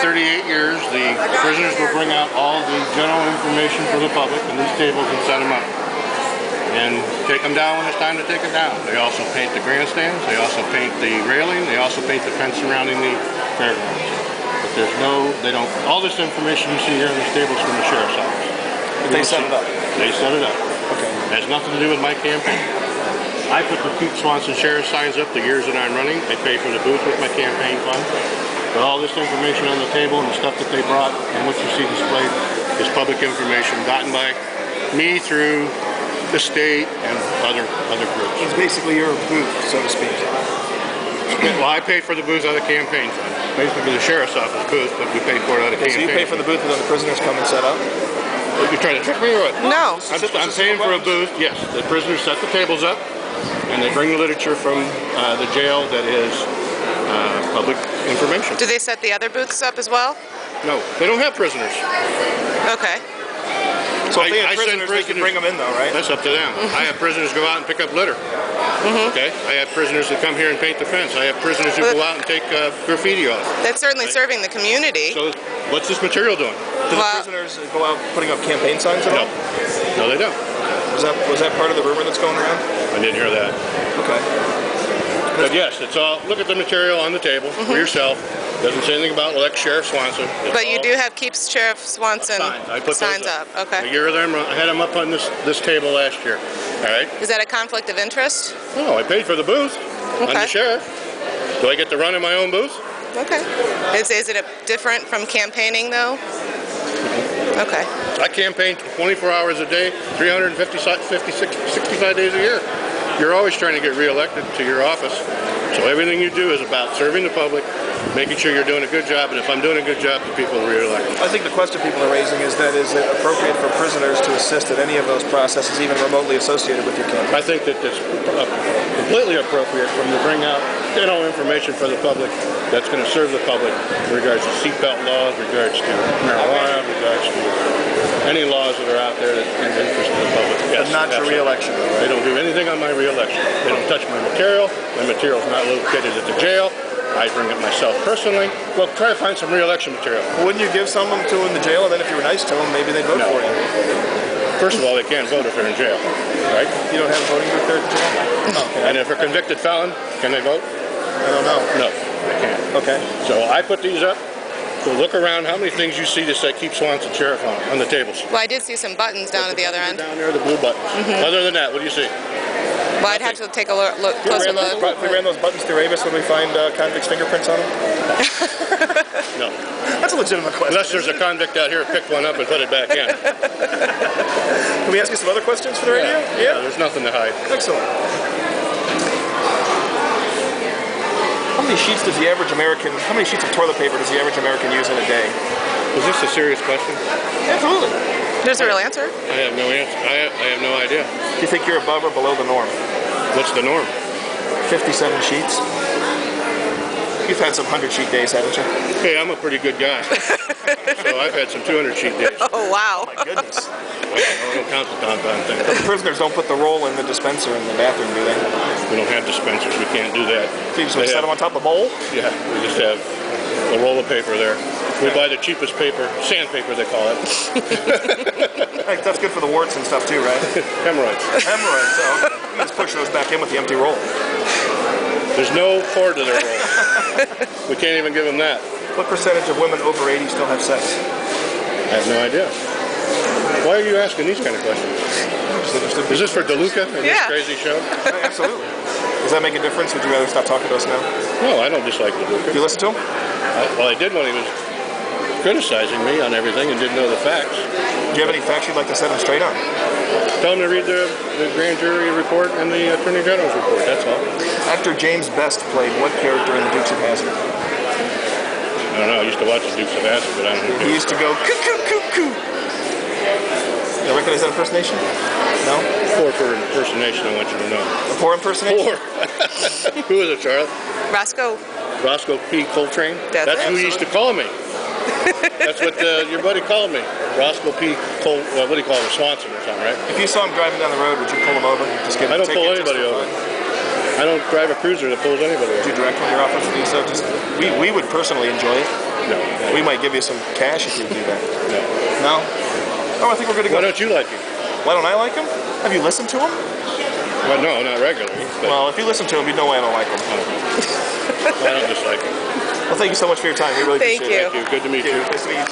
38 years, the prisoners will bring out all the general information for the public in these tables and set them up. And take them down when it's time to take it down. They also paint the grandstands, they also paint the railing, they also paint the fence surrounding the fairgrounds. But there's no, they don't, all this information you see here on this table is from the Sheriff's Office. But they set it up? They set it up. Okay. It has nothing to do with my campaign. I put the Keep Swanson Sheriff signs up the years that I'm running. I pay for the booth with my campaign fund. But all this information on the table and the stuff that they brought and what you see displayed is public information gotten by me through the state and other groups. It's basically your booth, so to speak. Well, I pay for the booth out of campaign fund. Basically the Sheriff's Office booth, but we pay for it out of campaign. So you pay for the booth and then the prisoners come and set up? You're trying to trick me or what? No. I'm paying for a booth, yes. The prisoners set the tables up and they bring the literature from the jail that is public information. Do they set the other booths up as well? No, they don't have prisoners. Okay. So if they had prisoners, they could bring them in though, right? That's up to them. I have prisoners go out and pick up litter. Okay? I have prisoners that come here and paint the fence. I have prisoners who go out and take graffiti off. That's certainly serving the community. So what's this material doing? Do the prisoners go out putting up campaign signs at all? No, they don't. Was that part of the rumor that's going around? I didn't hear that. Okay. But yes, it's all, look at the material on the table for yourself. Doesn't say anything about elect Sheriff Swanson. But you do have Keep Sheriff Swanson signs up. Okay. A year of them, I had them up on this table last year. All right. Is that a conflict of interest? No, I paid for the booth. I'm the sheriff. Do I get to run in my own booth? Okay. Is it different from campaigning though? Okay. I campaign 24 hours a day, 65 days a year. You're always trying to get reelected to your office. So everything you do is about serving the public, making sure you're doing a good job, and if I'm doing a good job, the people will re-elect me. I think the question people are raising is that is it appropriate for prisoners to assist at any of those processes, even remotely associated with your campaign? I think that it's completely appropriate for them to bring out general information for the public that's going to serve the public in regards to seatbelt laws, regards to marijuana, regards to any laws that are out there that are in interest of the public. Yes, but not your re-election. They don't do anything on my re-election. They don't touch my material. My material's not located at the jail. I bring it myself personally. Well, try to find some re-election material. Well, wouldn't you give some of them to in the jail, and then if you were nice to them, maybe they'd vote for you? First of all, they can't vote if they're in jail, right? You don't have a voting booth there at the jail? Okay. And if they're a convicted felon, can they vote? I don't know. No, they can't. Okay. So I put these up. So look around, how many things you see that say Keep Swanson Sheriff on the tables? Well, I did see some buttons down at the other end. Down there, the blue buttons. Other than that, what do you see? Well, I'd have to take a closer look. If we ran those buttons through Avis, would we find convicts' fingerprints on them? No. That's a legitimate question. Unless there's a convict out here, pick one up and put it back in. Can we ask you some other questions for the radio? Yeah, there's nothing to hide. Excellent. How many sheets of toilet paper does the average American use in a day? Is this a serious question? Absolutely. There's a real answer? I have no answer. I have no idea. Do you think you're above or below the norm? What's the norm? 57 sheets. You've had some 100-sheet days, haven't you? Hey, I'm a pretty good guy. So I've had some 200-sheet days. Oh, wow. Oh, my goodness. I don't count the compound thing. The prisoners don't put the roll in the dispenser in the bathroom, do they? We don't have dispensers. We can't do that. So you just set them on top of the bowl? Yeah, we just have a roll of paper there. We buy the cheapest paper, sandpaper they call it. That's good for the warts and stuff too, right? Hemorrhoids. Hemorrhoids, so you can just push those back in with the empty roll. There's no cord to their roll. We can't even give them that. What percentage of women over 80 still have sex? I have no idea. Why are you asking these kind of questions? Is this for DeLuca and this crazy show? Absolutely. Does that make a difference? Would you rather stop talking to us now? No, I don't dislike DeLuca. Do you listen to him? Well, I did when he was criticizing me on everything and didn't know the facts. Do you have any facts you'd like to set him straight on? Tell him to read the grand jury report and the Attorney General's report, that's all. Actor James Best played what character in The Dukes of Hazzard? I don't know, I used to watch The Dukes of Hazzard, but I don't know. He used to go, coo-coo-coo-coo. You recognize that impersonation? No? Poor for impersonation, I want you to know. A poor impersonation? Poor. Who is it, Charlotte? Roscoe. Roscoe P. Coltrane? That's who he used to call me. That's what your buddy called me. Roscoe P. what do you call him? Swanson or something, right? If you saw him driving down the road, would you pull him over? Just give him I don't pull anybody over. I don't drive a cruiser that pulls anybody over. Would you direct when you're offered to do so? We would personally enjoy it. No. We might give you some cash if you do that. No. No? Oh, I think we're good to go. Why don't you like him? Why don't I like him? Have you listened to him? Well, no, not regularly. But Well, if you listen to him, you know why I don't like him. I don't dislike him. Well, thank you so much for your time. We really Thank appreciate it. you. Thank you. Good to meet you. Nice to meet you.